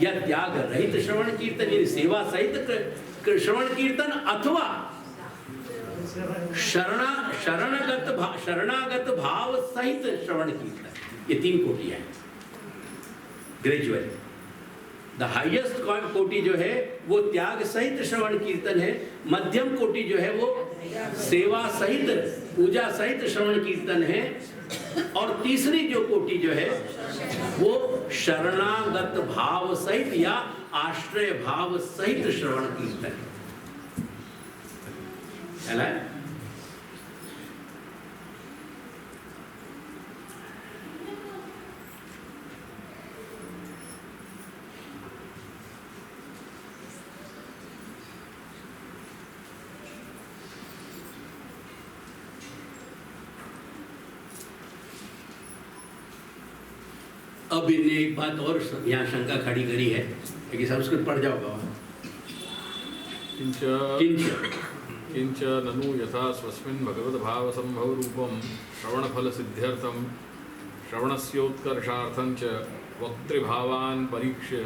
या त्याग रहित श्रवण कीर्तन यानी सेवा सहित श्रवण कीर्तन, अथवा शरणागत भाव सहित श्रवण कीर्तन, ये 3 कोटियां हैं ग्रेजुअली। द हाईएस्ट कोटि जो है वो त्याग सहित श्रवण कीर्तन है, मध्यम कोटि जो है वो सेवा सहित पूजा सहित श्रवण कीर्तन है, और तीसरी जो कोटि जो है वो शरणागत भाव सहित या आश्रय भाव सहित श्रवण कीर्तन है। अब इनने एक बात और यहाँ शंका खड़ी करी है कि संस्कृत पढ़ जाओगा। किंच ननु यथा स्वस्मिन् भगवद्भाव संभव रूपम श्रवण फल सिद्ध्यर्थम श्रवणस्योत्कर्षार्थं च वक्तृभावान् परीक्ष्य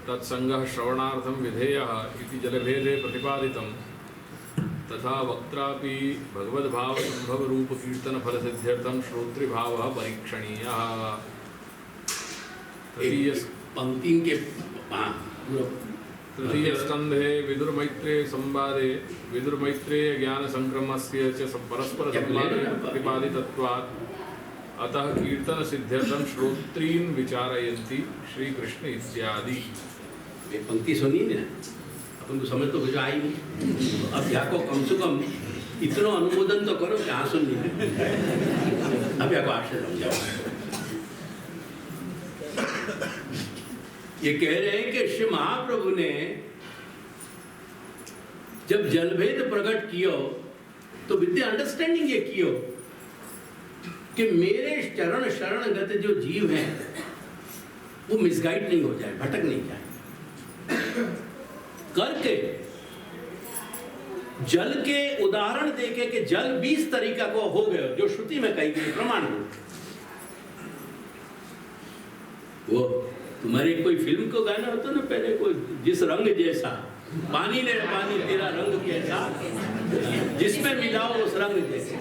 तत्संगः श्रवणार्थं विधेयः इति जलभेदे प्रतिपादितं, तथा वक्त्रापि भगवद्भाव संभव रूप कीर्तन फल सिद्ध्यर्थं श्रोतृभावः परीक्षणीयः। पंक्ति के तृतीय स्कंधे विदुर मैत्रेय संवादे विदुर मैत्रेय ज्ञान संक्रमस्य च परस्पर संवादे प्रतिपादितत्वात् अतः कीर्तन सिद्ध्यर्थं श्रोत्रीन् विचारयन्ति श्री कृष्ण इत्यादि। ये पंक्ति सुनी ना, अपन को समझ तो कुछ आई नहीं। अब यहाँ को कम से कम इतना अनुमोदन तो करो कि हाँ सुन ली। अब यहाँ को आश्चर्य समझाओ। ये कह रहे हैं कि श्री महाप्रभु ने जब जलभेद प्रकट कियो तो विद द अंडरस्टैंडिंग ये कियो कि मेरे चरण शरणगत जो जीव हैं वो मिसगाइड नहीं हो जाए, भटक नहीं जाए करके जल के उदाहरण देके कि जल 20 तरीका को हो गए जो श्रुति में कही गई प्रमाण हो। वो तुम्हारे कोई फिल्म को गाना होता ना पहले, कोई जिस रंग जैसा पानी ने पानी तेरा रंग कैसा, जिसमें मिलाओ उस रंग जैसा,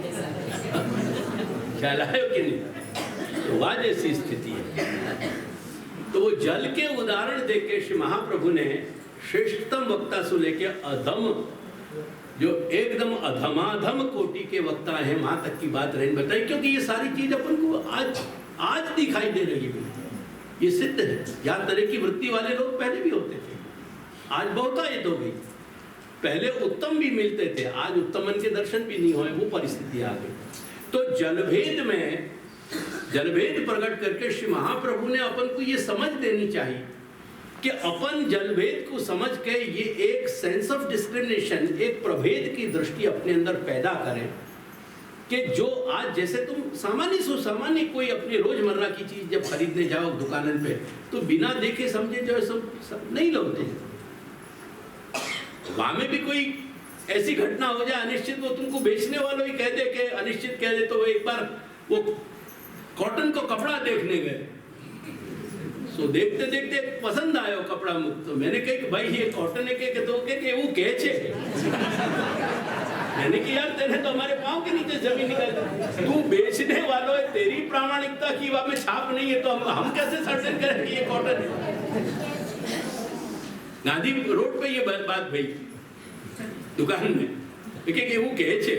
ख्याल आयो कि नहीं? तो वह जैसी स्थिति है। तो वो जल के उदाहरण देख के श्री महाप्रभु ने श्रेष्ठतम वक्ता से लेके अधम जो एकदम अधमाधम कोटि के वक्ता हैं वहां तक की बात रही बताई, क्योंकि ये सारी चीज अपन को आज दिखाई दे रही है। ये सिद्ध है। यहाँ तरह की वृत्ति वाले लोग पहले भी होते थे, आज बहुतायत हो गई। पहले उत्तम भी मिलते थे, आज उत्तमन के दर्शन भी नहीं हुए, वो परिस्थिति आ गई। तो जलभेद में जलभेद प्रकट करके श्री महाप्रभु ने अपन को ये समझ देनी चाहिए कि अपन जलभेद को समझ के ये एक सेंस ऑफ डिस्क्रिमिनेशन, एक प्रभेद की दृष्टि अपने अंदर पैदा करें कि जो आज जैसे तुम सामान्य कोई अपनी रोजमर्रा की चीज जब खरीदने जाओ दुकान पे तो बिना देखे समझे जो है सब नहीं लोगे। वहां में भी कोई ऐसी घटना हो जाए अनिश्चित, वो तुमको बेचने वालों ही कह दे कि अनिश्चित कह दे, तो वो एक बार वो कॉटन को कपड़ा देखने गए, तो देखते देखते पसंद आयो कपड़ा मुक्त, तो मैंने कहा कि भाई ये कॉटन है के तो के वो कहे छे मैंने कि यार तेने तो हमारे पाँव के नीचे जमीन निकाल, तू बेचने वालों है, तेरी प्रामाणिकता की वहां में छाप नहीं है तो हम कैसे सर्टेन करें कि ये कॉटन है। गांधी रोड पे ये बात भाई दुकान में कि वो कहे छे।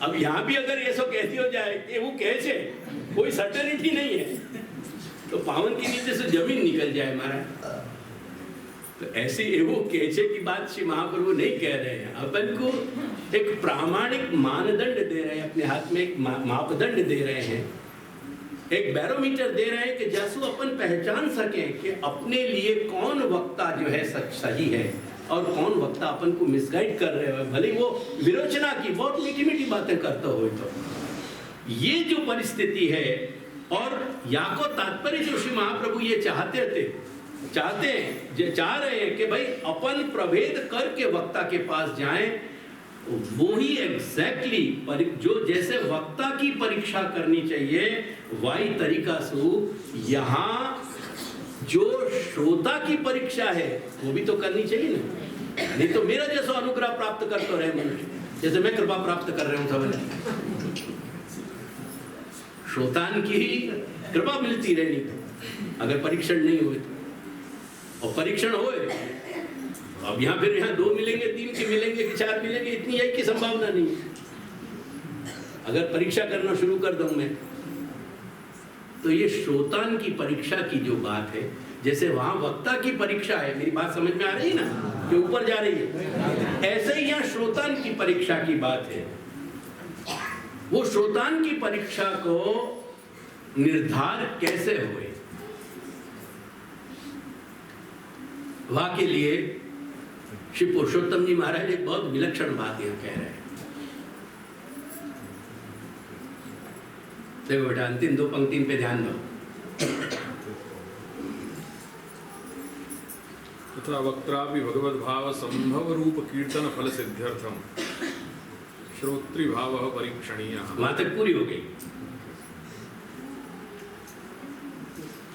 अब यहाँ भी अगर ये सब कहती हो जाए कि वो कहे छे, कोई सर्टेनिटी नहीं है, तो पावन के नीचे से जमीन निकल जाए हमारा। तो ऐसी एवो केचे की बात श्री महाप्रभु नहीं कह रहे हैं, अपन को एक प्रामाणिक मानदंड दे रहे हैं, अपने हाथ में एक मापदंड दे रहे हैं, एक बैरोमीटर दे रहे हैं कि जैसो अपन पहचान सकें कि अपने लिए कौन वक्ता जो है सही है और कौन वक्ता अपन को मिसगाइड कर रहे हो, भले वो विरोचना की बहुत मीठी मीठी बातें करते हो। तो ये जो परिस्थिति है, और या को तात्पर्य जो श्री महाप्रभु ये चाह रहे हैं कि भाई अपन प्रभेद करके वक्ता के पास जाएं, वो ही एग्जैक्टली जो जैसे वक्ता की परीक्षा करनी चाहिए वही तरीका से यहाँ जो श्रोता की परीक्षा है वो भी तो करनी चाहिए ना, नहीं तो मेरा जैसा अनुग्रह प्राप्त करते रहे मनुष्य, जैसे मैं कृपा प्राप्त कर रहा हूं सब, श्रोतान की ही कृपा मिलती रहनी तो, अगर परीक्षण नहीं हुए तो। और परीक्षण होए, अब यहाँ फिर यहाँ 2 मिलेंगे, 3 के मिलेंगे कि 4 मिलेंगे, इतनी एक की संभावना नहीं। अगर परीक्षा करना शुरू कर दूं मैं, तो ये श्रोतान की परीक्षा की जो बात है, जैसे वहां वक्ता की परीक्षा है, मेरी बात समझ में आ रही है ना, कि ऊपर जा रही है, ऐसे ही यहाँ श्रोतान की परीक्षा की बात है। वो श्रोतान की परीक्षा को निर्धार कैसे हुए, वहां के लिए श्री पुरुषोत्तम जी महाराज एक बहुत विलक्षण बात यहां कह रहे हैं। देखो बेटा, अंतिम 2 पंक्ति पे ध्यान दो। तथा वक्त्रापि भगवद्भाव संभव रूप कीर्तन फल सिद्ध्यर्थम श्रोत्री भाव परीक्षणीय। वहां तक पूरी हो गई।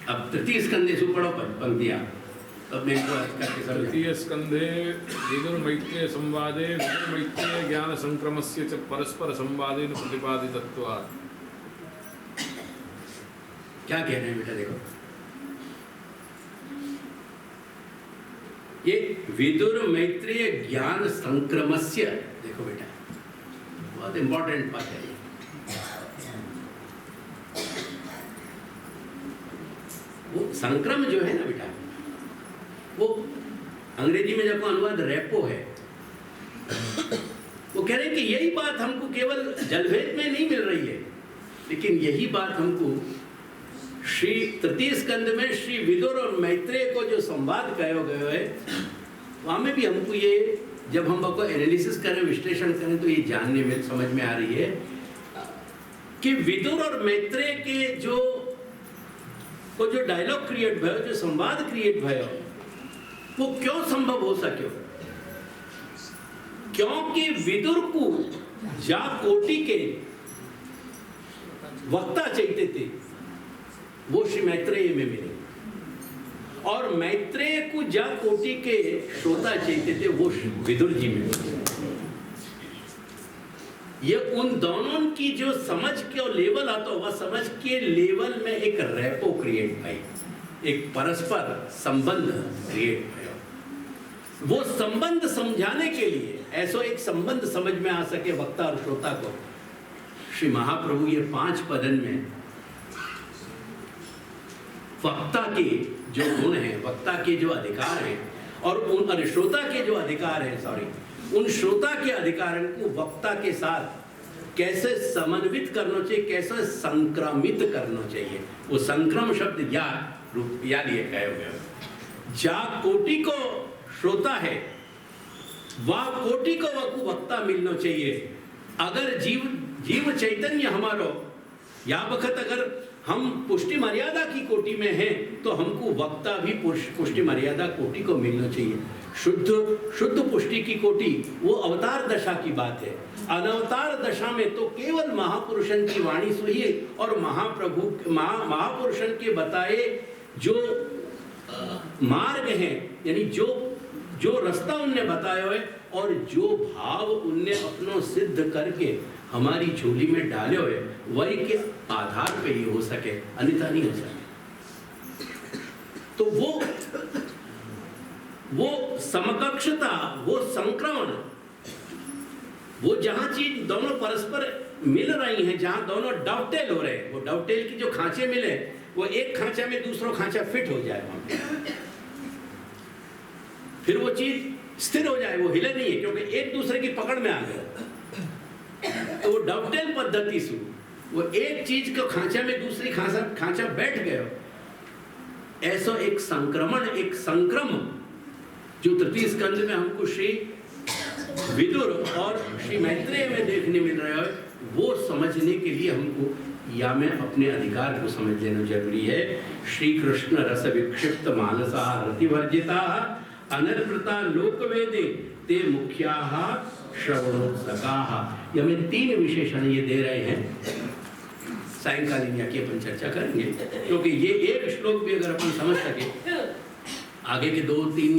अब तृतीय स्कंदे से पढ़ो पंक्तियां, तब मैं इनको करके समझ। तृतीय स्कंधे विदुर मैत्रेय संवादे विदुर मैत्रेय ज्ञान संक्रमस्य च परस्पर संवादेन प्रतिपादितत्वात्। क्या कह रहे हैं बेटा, देखो ये विदुर मैत्रेय ज्ञान संक्रमस्य, देखो बेटा बहुत इंपॉर्टेंट बात है। वो संक्रम जो है ना बेटा, वो अंग्रेजी में जब अनुवाद रेपो है, वो कह रहे हैं कि यही बात हमको केवल जलभेद में नहीं मिल रही है, लेकिन यही बात हमको श्री तृतीय स्कंद में श्री विदुर और मैत्रेय को जो संवाद कहा गया है, वहां में भी हमको ये, जब हम को एनालिसिस करें, विश्लेषण करें, तो ये जानने में समझ में आ रही है कि विदुर और मैत्रेय के जो डायलॉग क्रिएट भयो, जो संवाद क्रिएट भयो, वो क्यों संभव हो सके? क्योंकि विदुर को जा कोटि के वक्ता चाहिए थे, वो श्री मैत्रेय में मिले, और मैत्रेय को जा कोटि के श्रोता चाहिए थे, वो विदुर जी में मिले। ये उन दोनों की जो समझ के लेवल आता, वह समझ के लेवल में एक रेपो क्रिएट भाई, एक परस्पर संबंध क्रिएट भयो। वो संबंध समझाने के लिए, ऐसा एक संबंध समझ में आ सके वक्ता और श्रोता को, श्री महाप्रभु ये 5 पदन में वक्ता के जो गुण हैं, वक्ता के जो अधिकार हैं, और उन श्रोता के जो अधिकार हैं, उन श्रोता के अधिकारों को वक्ता के साथ कैसे समन्वित करना चाहिए, कैसे संक्रमित करना चाहिए। वो संक्रम शब्द या लिए कहे हुए, जा कोटि को श्रोता है, वह कोटि को वक्ता मिलना चाहिए। अगर जीव चैतन्य हमारो या वक्त अगर हम पुष्टि मर्यादा की कोटि में हैं, तो हमको वक्ता भी पुष्टि मर्यादा कोटि को मिलना चाहिए। शुद्ध पुष्टि की कोटि वो अवतार दशा की बात है। अनवतार दशा में तो केवल महापुरुषन की वाणी सुनिए, और महापुरुषन के बताए जो मार्ग हैं, यानी जो रास्ता उनने बताया है, और जो भाव उनने अपनों सिद्ध करके हमारी झोली में डाले हुए, वही के आधार पे ही हो सके, अन्यथा नहीं हो सके। तो वो समकक्षता, वो संक्रमण, वो जहां चीज दोनों परस्पर मिल रही हैं, जहां दोनों डवटेल हो रहे हैं, वो डवटेल की जो खांचे मिले, वो एक खांचा में दूसरा खांचा फिट हो जाए, वहां पे फिर वो चीज स्थिर हो जाए, वो हिले नहीं है, क्योंकि एक दूसरे की पकड़ में आ गया। तो वो डवटेल पद्धति से वो एक चीज को खांचा में दूसरी खांचा बैठ गया। ऐसा एक संक्रमण, एक संक्रम जो तृतीय स्कंद में हमको श्री विदुर और श्री मैत्रेय में देखने मिल रहा है, वो समझने के लिए हमको या में अपने अधिकार को समझ लेना जरूरी है। श्री कृष्ण रस विक्षिप्त मानसा रतिवर्जिता अनर्वृता लोकवेदे ते मुख्याः श्रवणोत्सुकाः। ये हमें 3 विशेषण ये दे रहे हैं। सायंकालीन या की अपन चर्चा करेंगे, क्योंकि ये एक श्लोक भी अगर अपन समझ सके, आगे के 2, 3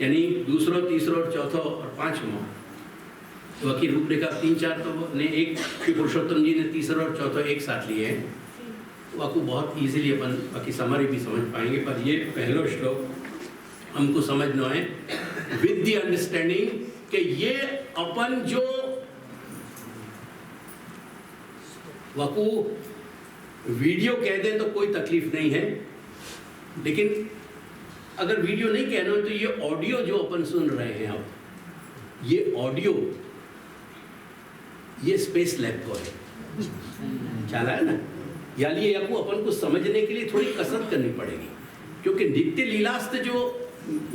यानी दूसरो, तीसरो, चौथो और पांचवों बाकी रूपरेखा 3, 4 तो ने एक श्री पुरुषोत्तम जी ने तीसरा और चौथा एक साथ लिए हैं, वाकू बहुत इजीली अपन बाकी समरी भी समझ पाएंगे। पर ये पहला श्लोक हमको समझना है विद द अंडरस्टैंडिंग कि ये अपन जो वाकू वीडियो कह दें तो कोई तकलीफ नहीं है, लेकिन अगर वीडियो नहीं कहना हो तो ये ऑडियो जो अपन सुन रहे हैं अब, ये ऑडियो ये स्पेस लैब को है, चला है ना, यानी ये आपको अपन को समझने के लिए थोड़ी कसरत करनी पड़ेगी, क्योंकि नित्य लीलास्त जो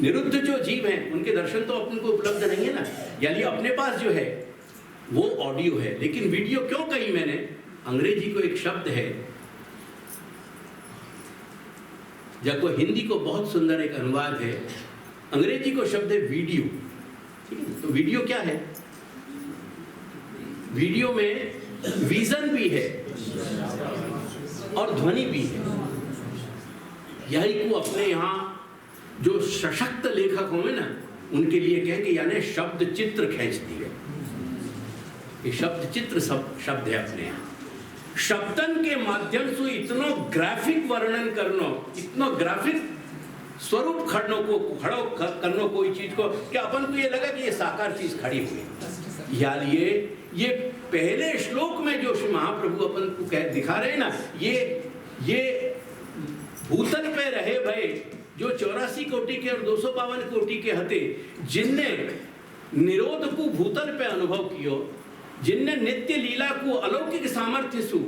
निरुद्ध जो जीव हैं उनके दर्शन तो अपन को उपलब्ध नहीं है ना, यानी अपने पास जो है वो ऑडियो है। लेकिन वीडियो क्यों कही मैंने, अंग्रेजी को एक शब्द है, जब को हिंदी को बहुत सुंदर एक अनुवाद है, अंग्रेजी को शब्द है वीडियो, ठीक है। तो वीडियो क्या है, वीडियो में विजन भी है और ध्वनि भी है। यही को अपने यहाँ जो सशक्त लेखक होंगे ना उनके लिए कहेंगे, यानी शब्द चित्र खींच दिए। ये शब्द चित्र शब्द है अपने यहाँ, शब्दन के माध्यम से इतना ग्राफिक वर्णन करना, इतना ग्राफिक स्वरूप खड़ो करना कोई चीज को, कि अपन को ये लगा कि ये साकार चीज खड़ी हुई। यार ये पहले श्लोक में जो श्री महाप्रभु अपन को दिखा रहे हैं ना, ये भूतल पे रहे भय जो 84 कोटि के और 252 कोटि के हते, जिनने निरोध को भूतल पे अनुभव कियो, जिनने नित्य लीला को अलौकिक सामर्थ्य सु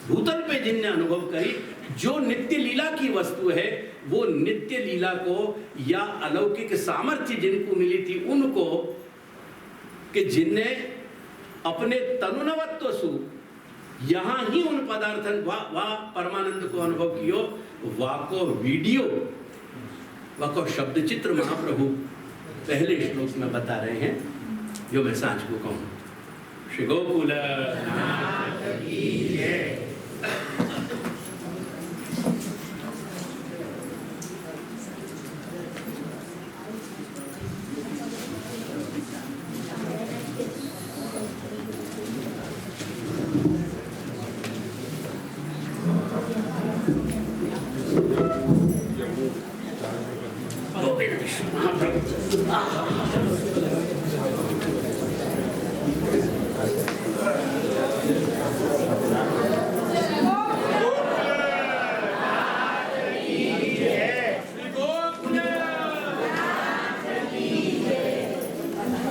भूतल पे जिनने अनुभव करी, जो नित्य लीला की वस्तु है वो नित्य लीला को या अलौकिक सामर्थ्य जिनको मिली थी उनको, कि जिनने अपने तनुनवत्व सु यहाँ ही उन पदार्थन वा परमानंद को अनुभव कियो, वाको वीडियो वाको शब्द चित्र महाप्रभु पहले श्लोक में बता रहे हैं, जो मैं सांझ को कहूँ। श्री गोकुल महाप्रभु